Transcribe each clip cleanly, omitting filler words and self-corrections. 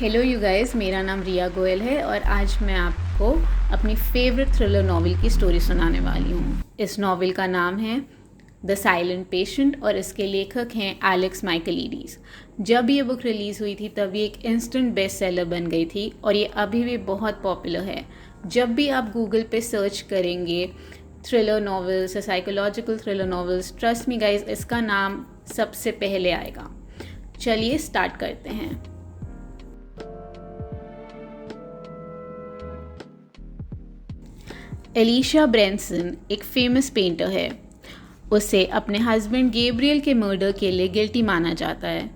Hello you guys, मेरा नाम रिया गोयल है और आज मैं आपको अपनी फेवरेट थ्रिलर नॉवेल की स्टोरी सुनाने वाली हूँ। इस नॉवेल का नाम है द साइलेंट पेशेंट और इसके लेखक हैं एलेक्स माइकलिडीज। जब ये बुक रिलीज़ हुई थी तब ये एक इंस्टेंट बेस्ट सेलर बन गई थी और ये अभी भी बहुत पॉपुलर है। जब भी आप गूगल पे सर्च करेंगे थ्रिलर नॉवेल्स या psychological thriller novels, trust me guys, इसका नाम सबसे पहले आएगा। चलिए स्टार्ट करते हैं। एलिशा ब्रैनसन एक फेमस पेंटर है। उसे अपने हस्बैंड गैब्रियल के मर्डर के लिए गिल्टी माना जाता है,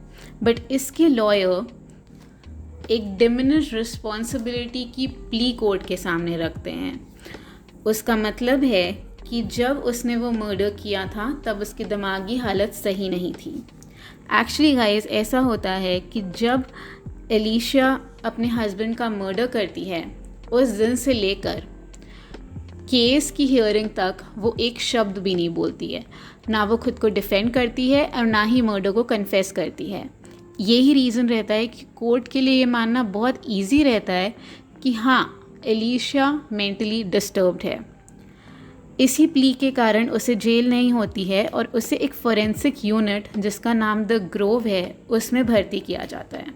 बट इसके लॉयर एक डिमिनिश रिस्पॉन्सिबिलिटी की प्ली कोर्ट के सामने रखते हैं। उसका मतलब है कि जब उसने वो मर्डर किया था तब उसकी दिमागी हालत सही नहीं थी। एक्चुअली गाइस, ऐसा होता है कि जब एलिशा अपने हस्बैंड का मर्डर करती है, उस दिन से लेकर केस की हियरिंग तक वो एक शब्द भी नहीं बोलती है। ना वो खुद को डिफेंड करती है और ना ही मर्डर को कन्फेस करती है। यही रीज़न रहता है कि कोर्ट के लिए ये मानना बहुत इजी रहता है कि हाँ, एलिशा मेंटली डिस्टर्ब्ड है। इसी प्ली के कारण उसे जेल नहीं होती है और उसे एक फोरेंसिक यूनिट जिसका नाम द ग्रोव है उसमें भर्ती किया जाता है।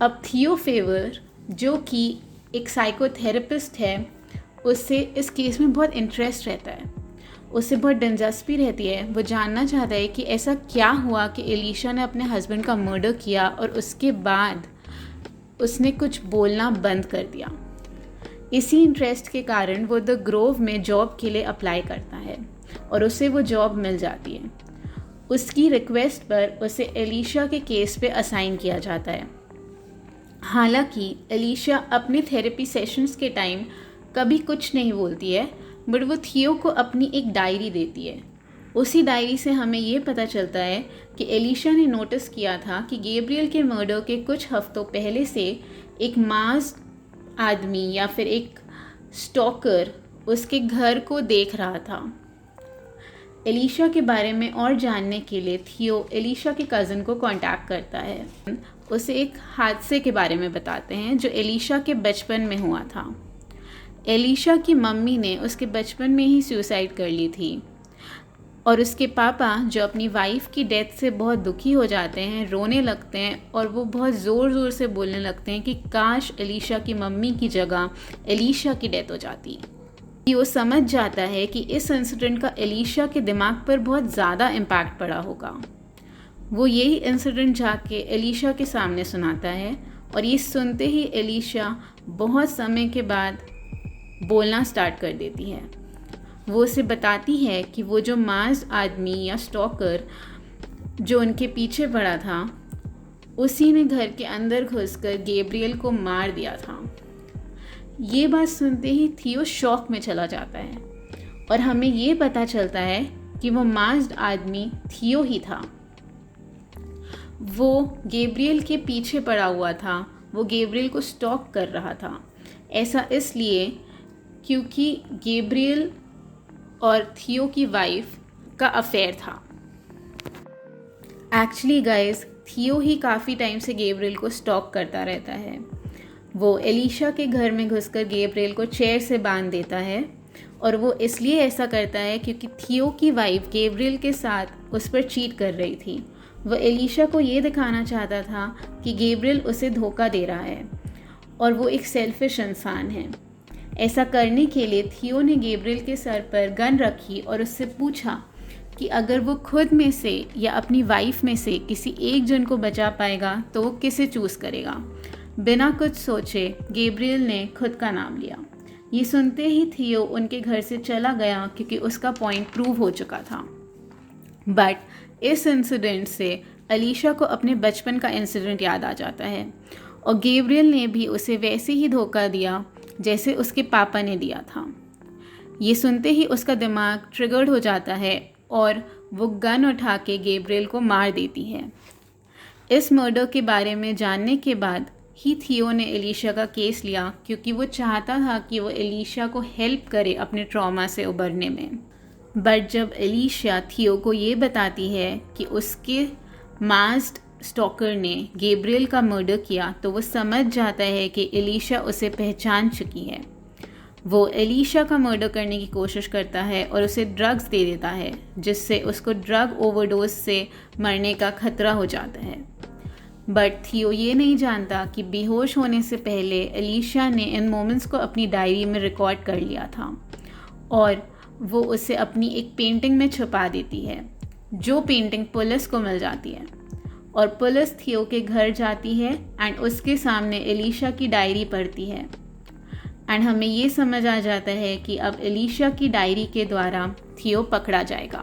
अब थियो फेवर, जो कि एक साइकोथेरेपिस्ट है, उससे इस केस में बहुत इंटरेस्ट रहता है। उसे बहुत दिलचस्पी रहती है। वो जानना चाहता है कि ऐसा क्या हुआ कि एलिशा ने अपने हस्बैंड का मर्डर किया और उसके बाद उसने कुछ बोलना बंद कर दिया। इसी इंटरेस्ट के कारण वो द ग्रोव में जॉब के लिए अप्लाई करता है और उसे वो जॉब मिल जाती है। उसकी रिक्वेस्ट पर उसे एलिशा के केस पे असाइन किया जाता है। हालांकि एलिशा अपने थेरेपी सेशंस के टाइम कभी कुछ नहीं बोलती है, बट वो थियो को अपनी एक डायरी देती है। उसी डायरी से हमें ये पता चलता है कि एलिशा ने नोटिस किया था कि गैब्रियल के मर्डर के कुछ हफ्तों पहले से एक मास्क आदमी या फिर एक स्टॉकर उसके घर को देख रहा था। एलिशा के बारे में और जानने के लिए थियो एलिशा के कज़न को कांटेक्ट करता है। उसे एक हादसे के बारे में बताते हैं जो एलिशा के बचपन में हुआ था। एलिशा की मम्मी ने उसके बचपन में ही सुसाइड कर ली थी और उसके पापा, जो अपनी वाइफ की डेथ से बहुत दुखी हो जाते हैं, रोने लगते हैं और वो बहुत ज़ोर ज़ोर से बोलने लगते हैं कि काश एलिशा की मम्मी की जगह एलिशा की डेथ हो जाती। वो समझ जाता है कि इस इंसिडेंट का एलिशा के दिमाग पर बहुत ज़्यादा इम्पैक्ट पड़ा होगा। वो यही इंसिडेंट जाके एलिशा के सामने सुनाता है और ये सुनते ही एलिशा बहुत समय के बाद बोलना स्टार्ट कर देती है। वो उसे बताती है कि वो जो मास्क आदमी या स्टॉकर जो उनके पीछे पड़ा था, उसी ने घर के अंदर घुसकर गैब्रियल को मार दिया था। ये बात सुनते ही थियो शॉक में चला जाता है और हमें ये पता चलता है कि वो मास्क आदमी थियो ही था। वो गैब्रियल के पीछे पड़ा हुआ था। वो गैब्रियल को स्टॉक कर रहा था। ऐसा इसलिए क्योंकि गैब्रियल और थियो की वाइफ का अफेयर था। एक्चुअली गाइस, थियो ही काफ़ी टाइम से गैब्रियल को स्टॉक करता रहता है। वो एलिशा के घर में घुसकर गैब्रियल को चेयर से बांध देता है और वो इसलिए ऐसा करता है क्योंकि थियो की वाइफ गैब्रियल के साथ उस पर चीट कर रही थी। वो एलिशा को ये दिखाना चाहता था कि गैब्रियल उसे धोखा दे रहा है और वो एक सेल्फिश इंसान है। ऐसा करने के लिए थियो ने गैब्रियल के सर पर गन रखी और उससे पूछा कि अगर वो खुद में से या अपनी वाइफ में से किसी एक जन को बचा पाएगा तो वो किसे चूज़ करेगा। बिना कुछ सोचे गैब्रियल ने खुद का नाम लिया। ये सुनते ही थियो उनके घर से चला गया क्योंकि उसका पॉइंट प्रूव हो चुका था। बट इस इंसिडेंट से एलिशा को अपने बचपन का इंसिडेंट याद आ जाता है और गैब्रियल ने भी उसे वैसे ही धोखा दिया जैसे उसके पापा ने दिया था। ये सुनते ही उसका दिमाग ट्रिगर्ड हो जाता है और वो गन उठा के गैब्रियल को मार देती है। इस मर्डर के बारे में जानने के बाद ही थियो ने एलिशा का केस लिया क्योंकि वो चाहता था कि वो एलिशा को हेल्प करे अपने ट्रॉमा से उबरने में। बट जब एलिशा थियो को ये बताती है कि उसके मास्क स्टॉकर ने गैब्रियल का मर्डर किया तो वो समझ जाता है कि एलिशा उसे पहचान चुकी है। वो एलिशा का मर्डर करने की कोशिश करता है और उसे ड्रग्स दे देता है, जिससे उसको ड्रग ओवरडोज से मरने का खतरा हो जाता है। बट थियो ये नहीं जानता कि बेहोश होने से पहले एलिशा ने इन मोमेंट्स को अपनी डायरी में रिकॉर्ड कर लिया था और वो उसे अपनी एक पेंटिंग में छुपा देती है, जो पेंटिंग पुलिस को मिल जाती है और पुलिस थियो के घर जाती है एंड उसके सामने एलिशा की डायरी पढ़ती है एंड हमें ये समझ आ जाता है कि अब एलिशा की डायरी के द्वारा थियो पकड़ा जाएगा।